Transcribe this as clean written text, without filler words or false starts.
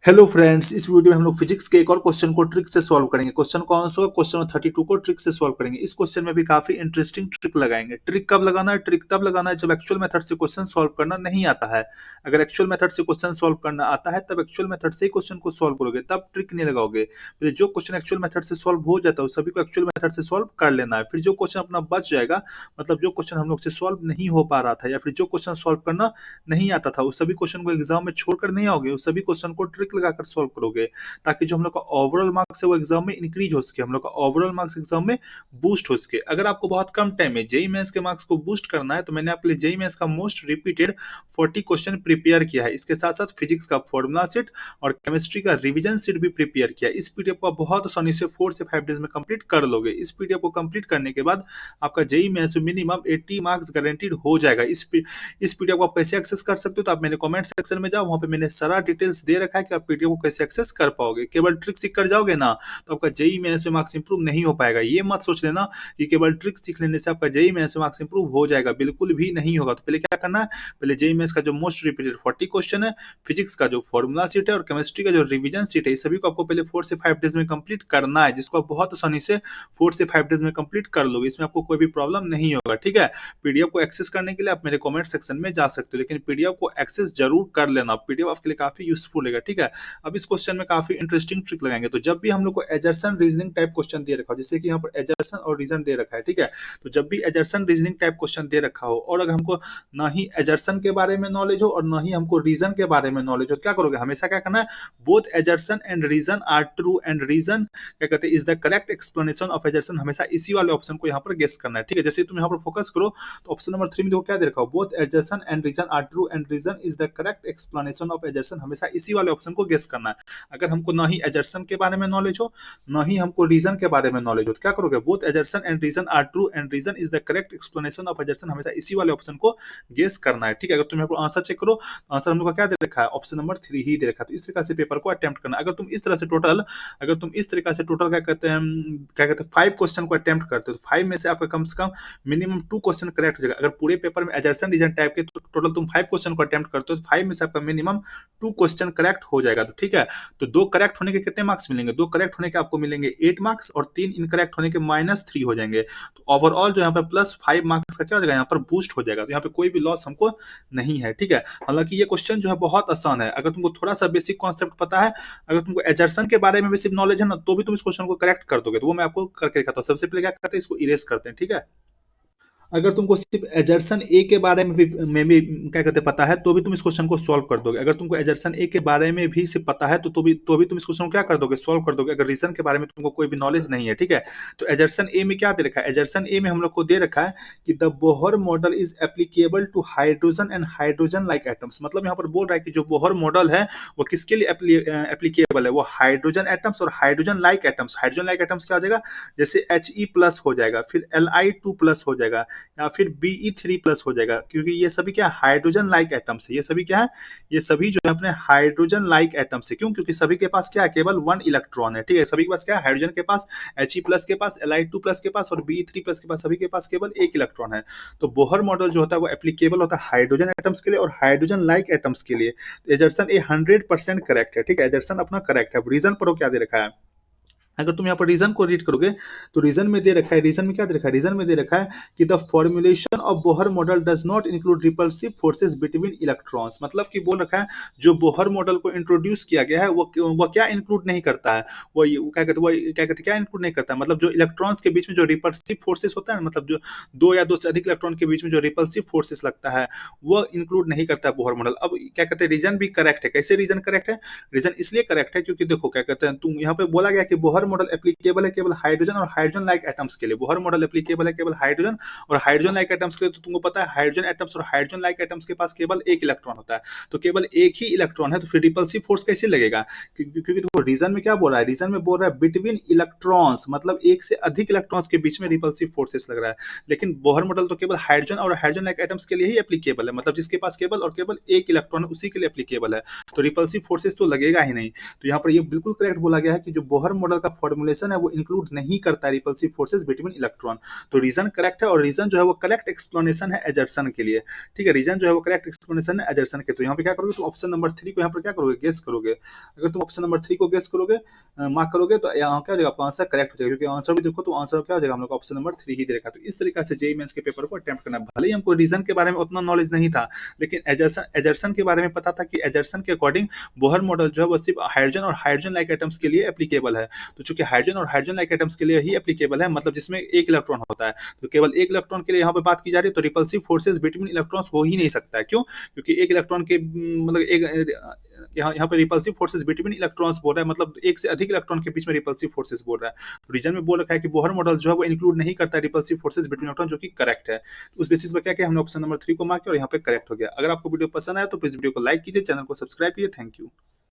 Hello friends, इस video में हम लोग फिजिक्स के एक और क्वेश्चन को ट्रिक से सॉल्व करेंगे। क्वेश्चन कौन सा होगा? क्वेश्चन 32 को ट्रिक से सॉल्व करेंगे। इस क्वेश्चन में भी काफी इंटरेस्टिंग ट्रिक लगाएंगे। ट्रिक कब लगाना है? ट्रिक तब लगाना है जब एक्चुअल मेथड से क्वेश्चन सॉल्व करना नहीं आता है। अगर एक्चुअल मेथड से क्वेश्चन सॉल्व करना आता है तब एक्चुअल मेथड से ही क्वेश्चन को सॉल्व करोगे, तब ट्रिक नहीं लगाओगे। फिर जो क्वेश्चन एक्चुअल मेथड से सॉल्व हो जाता है उस सभी को एक्चुअल मेथड से सॉल्व कर लेना है। फिर जो क्वेश्चन अपना बच जाएगा, मतलब जो क्वेश्चन हम लोग से सॉल्व नहीं हो पा रहा था या फिर जो क्वेश्चन सॉल्व करना नहीं आता था, उस सभी क्वेश्चन को एग्जाम में छोड़कर नहीं आओगे, उस सभी क्वेश्चन को ट्रिक लगाकर सॉल्व करोगे, ताकि जो हम लोग का ओवरऑल मार्क्स है वो एग्जाम में इंक्रीज हो सके, हम लोग का ओवरऑल मार्क्स एग्जाम में बूस्ट हो सके। अगर आपको बहुत कम टाइम में जेई मेंस के मार्क्स को बूस्ट करना है तो मैंने आपके लिए जेई मेंस का मोस्ट रिपीटेड 40 क्वेश्चन प्रिपेयर किया है। इसके साथ साथ फिजिक्स का फॉर्मूला सेट और केमिस्ट्री का रिवीजन सेट भी प्रिपेयर किया है। इस पीडीएफ को आप बहुत आसानी से 4 से 5 डेज में कंप्लीट कर लोगे। इस पीडीएफ को कंप्लीट करने के बाद आपका जेई मेंस में मिनिमम 80 मार्क्स गारंटीड हो जाएगा। इस पीडीएफ को आप कैसे एक्सेस कर सकते हो? तो आप मेरे कमेंट सेक्शन में जाओ, वहां पे मैंने सारा डिटेल्स दे रखा है कि आप पीडीएफ को कैसे एक्सेस कर पाओगे। केवल ट्रिक सीख कर जाओगे ना तो आपका जेई मेंस में मार्क्स इंप्रूव नहीं हो पाएगा। ये मत सोच लेना कि केवल ट्रिक सीख लेने से आपका जेई मेंस में मार्क्स इंप्रूव हो जाएगा, बिल्कुल भी नहीं होगा। तो पहले क्या करना है? पहले जेई मेंस का जो मोस्ट रिपीटेड 40 क्वेश्चन है, फिजिक्स का जो फॉर्मूला सीट है और केमिस्ट्री का जो रिवीजन सीट है, इस सभी को आपको पहले 4 से 5 डेज में कंप्लीट करना है, जिसको आप बहुत आसानी से 4 से 5 डेज में कंप्लीट कर लोगे। इसमें आपको कोई भी प्रॉब्लम नहीं होगा, ठीक है। पीडीएफ को एक्सेस करने के लिए आप मेरे कमेंट सेक्शन में जा सकते हो, लेकिन पीडीएफ को एक्सेस जरूर कर लेना। पीडीएफ आपके लिए काफी यूजफुल है, ठीक है। अब इस क्वेश्चन में काफी इंटरेस्टिंग ट्रिक लगाएंगे। तो जब भी हम लोग को एजर्सन रीजनिंग टाइप क्वेश्चन दे रखा हो, जैसे कि यहाँ पर एजर्सन और रीजन दे रखा है, ठीक है, तो जब भी एजर्सन रीजनिंग टाइप क्वेश्चन दे रखा हो और अगर हमको ना ही एजर्सन के बारे में नॉलेज हो और ना ही हमको रीजन के बारे में नॉलेज हो, क्या करोगे? हमेशा क्या करना है? Both assertion and reason are true and reason क्या कहते हैं is the correct explanation of assertion, हमेशा इसी वाले ऑप्शन को यहाँ पर गेस करना है, ठीक है। जैसे तुम यहाँ पर फोकस करो तो ऑप्शन नंबर 3 में देखो क्या दे रखा हो, both assertion and reason are true and reason is the correct explanation of assertion, हमेशा इसी वाले ऑप्शन को गेस करना है। अगर हमको ना ही एजर्सन के बारे में नॉलेज हो ना ही हमको रीजन के बारे में नॉलेज हो, तो क्या करोगे? Both assertion and reason are true and reason is the correct explanation of assertion, हमेशा इसी वाले ऑप्शन को गेस करना है, ठीक है। अगर तुम यहाँ पर आंसर चेक करो, आंसर हम लोग का क्या दे रखा है? ऑप्शन नंबर 3 ही दे रखा है। तो इस तरीके से पेपर को अटेम्प्ट करना। अगर तुम इस तरह से टोटल अगर तुम इस तरीके से टोटल क्या कहते हैं 5 क्वेश्चन को अटेम्प्ट करते हो, तो 5 में से आपका कम से कम मिनिमम 2 क्वेश्चन करेक्ट हो जाएगा। अगर पूरे पेपर में एजर्सन रीजन टाइप के टोटल तुम 5 क्वेश्चन को अटेम्प्ट करते हो तो 5 में से आपका मिनिमम 2 क्वेश्चन करेक्ट हो जाएगा, तो ठीक है। तो 2 करेक्ट होने के कितने मार्क्स मिलेंगे? 2 करेक्ट होने के आपको मिलेंगे 8 मार्क्स और 3 इनकरेक्ट होने के -3 हो जाएंगे। तो ओवरऑल जो यहाँ पर +5 मार्क्स का क्या हो जाएगा? यहाँ पर बूस्ट हो जाएगा। तो यहाँ पे कोई भी लॉस हमको नहीं है, ठीक है। हालांकि ये क्वेश्चन जो है बहुत आसान है। अगर तुमको थोड़ा सा बेसिक कॉन्सेप्ट पता है, अगर तुमको एजर्सन के बारे में भी सिर्फ नॉलेज है ना, तो भी तुम इस क्वेश्चन को करेक्ट कर दोगे। तो वो मैं आपको करके दिखाता हूँ। सबसे पहले क्या करते हैं? इसको इरेज करते हैं, ठीक है। अगर तुमको सिर्फ एजर्सन ए के बारे में भी क्या कहते हैं पता है, तो भी तुम इस क्वेश्चन को सॉल्व कर दोगे। अगर तुमको एजर्सन ए के बारे में भी सिर्फ पता है तो भी तुम इस क्वेश्चन को क्या कर दोगे? सॉल्व कर दोगे, अगर रीजन के बारे में तुमको कोई भी नॉलेज नहीं है, ठीक है। तो एजर्सन ए में क्या दे रखा है? एजर्सन ए में हम लोग को दे रखा है कि the Bohr model is applicable to hydrogen and hydrogen like atoms. मतलब यहाँ पर बोल रहा है कि जो बोहर मॉडल है वो किसके लिए एप्लीकेबल है? वो हाइड्रोजन एटम्स और hydrogen like atoms. Hydrogen like atoms क्या हो जाएगा? जैसे He+ हो जाएगा, फिर Li2+ हो जाएगा, या फिर Be3+ हो जाएगा, क्योंकि ये सभी क्या हाइड्रोजन लाइक एटम्स है। ये सभी क्या है? ये सभी जो है अपने हाइड्रोजन लाइक एटम्स है। क्यों? क्योंकि सभी के पास क्या है? केवल 1 इलेक्ट्रॉन है, ठीक है। सभी के पास क्या है? हाइड्रोजन के पास, He+ के पास, Li2+ के पास और Be3+ के पास, सभी के पास केवल 1 इलेक्ट्रॉन है। तो बोहर मॉडल जो होता है वो एप्लीकेबल होता है हाइड्रोजन एटम्स के लिए और हाइड्रोजन लाइक एटम्स के लिए। तो एजर्सन ए 100% करेक्ट है, ठीक है। एजर्सन अपना करेक्ट है। रीजन पर क्या दे रखा है? अगर तुम यहाँ पर रीजन को रीड करोगे तो रीजन में दे रखा है, रीजन में क्या दे रखा है? रीजन में दे रखा है कि the formulation of Bohr model does not include repulsive forces between electrons. मतलब कि बोल रखा है जो बोहर मॉडल को इंट्रोड्यूस किया गया है वो क्या इंक्लूड नहीं करता है? क्या इंक्लूड नहीं करता है? मतलब जो इलेक्ट्रॉन्स के बीच में जो रिपल्सिव फोर्सेस होता है, मतलब जो 2 या 2 से अधिक इलेक्ट्रॉन के बीच में जो रिपल्सिव फोर्सेस लगता है वो इंक्लूड नहीं करता है बोहर मॉडल। अब क्या कहते हैं, रीजन भी करेक्ट है। कैसे रीजन करेक्ट है? रीजन इसलिए करेक्ट है क्योंकि देखो क्या कहते हैं, तुम यहाँ पे बोला गया कि बोहर मॉडल एप्लीकेबल है केवल हाइड्रोजन और हाइड्रोजन लाइक एटम्स के लिए। बोहर मॉडल एप्लीकेबल है केवल हाइड्रोजन और हाइड्रोजन लाइक एटम्स के लिए। तो तुमको पता है हाइड्रोजन एटम्स और हाइड्रोजन लाइक एटम्स के पास केवल 1 इलेक्ट्रॉन होता है, तो केवल एक ही इलेक्ट्रॉन है, तो फिर रिपल्सिव फोर्स कैसे लगेगा? क्योंकि देखो रीजन में क्या बोल रहा है? रीजन में बोल रहा है बिटवीन इलेक्ट्रॉन्स, मतलब एक से अधिक इलेक्ट्रॉन्स के बीच में रिपल्सिव फोर्सेस लग रहा है। लेकिन बोहर मॉडल तो केवल हाइड्रोजन और हाइड्रोजन लाइक एटम्स के लिए ही एप्लीकेबल है, मतलब जिसके पास केवल और केवल 1 इलेक्ट्रॉन है उसी के लिए एप्लीकेबल है, तो रिपल्सिव फोर्सेस तो लगेगा ही नहीं। तो यहाँ पर ये बिल्कुल करेक्ट बोला गया है कि जो बोहर मॉडल का फॉर्मुलेशन है वो इंक्लूड नहीं करता है रिपल्सिव फोर्सेज बिटवीन इलेक्ट्रॉन। तो रीजन करेक्ट है, और रीजन जो है वो करेक्ट एक्सप्लेनेशन है एजर्सन के लिए। ठीक है, रीजन जो है वो करेक्ट एक्सप्लेनेशन है एजर्सन के। तो यहाँ पे क्या करोगे, तुम ऑप्शन नंबर 3 को यहाँ पर क्या करोगे, गेस करोगे। अगर तुम ऑप्शन नंबर 3 को गेस करोगे, मार्क करोगे, तो यहाँ क्या हो जाएगा, आपका आंसर करेक्ट हो जाएगा। क्योंकि आंसर भी देखो तो आंसर क्या हो जाएगा, हम लोग ऑप्शन नंबर 3 ही दे रखा। तो इस तरीके से जेईई मेंस के पेपर को अटेम्प्ट करना। भले ही हमको रीजन के बारे में उतना नॉलेज नहीं था, लेकिन एजर्सन के बारे में पता था कि एजर्सन के अकॉर्डिंग बोहर मॉडल जो है वो सिर्फ हाइड्रोजन और हाइड्रोजन लाइक एटम्स के लिए एप्लीकेबल है। तो चूंकि हाइड्रोजन और हाइड्रोजन लाइक एटम्स के लिए ही एप्लीकेबल है, मतलब जिसमें एक इलेक्ट्रॉन होता है, तो केवल एक इलेक्ट्रॉन के लिए यहाँ पे बात की जा रही है। तो रिपल्सिव फोर्सेज बिटवीन इलेक्ट्रॉन्स हो ही नहीं सकता है। क्यों? क्योंकि एक इलेक्ट्रॉन के मतलब एक यहाँ पे रिपल्सिव फोर्सेज बिटवीन इलेक्ट्रॉन्स बोल रहा है, मतलब एक से अधिक इलेक्ट्रॉन के बीच में रिपल्सिव फोर्सेज बोल रहा है। तो रीजन में बोल रखा है कि बोहर मॉडल जो है वो इंक्लूड नहीं करता है रिपल्सिव फोर्सेज बिटवीन इलेक्ट्रॉन, जो कि करेक्ट है। तो उस बेसिस पर क्या किया हमने, ऑप्शन नंबर 3 को मार्क किया और यहाँ पे करेक्ट हो गया। अगर आपको वीडियो पसंद आया तो प्लीज वीडियो को लाइक कीजिए, चैनल को सब्सक्राइब कीजिए। Thank you.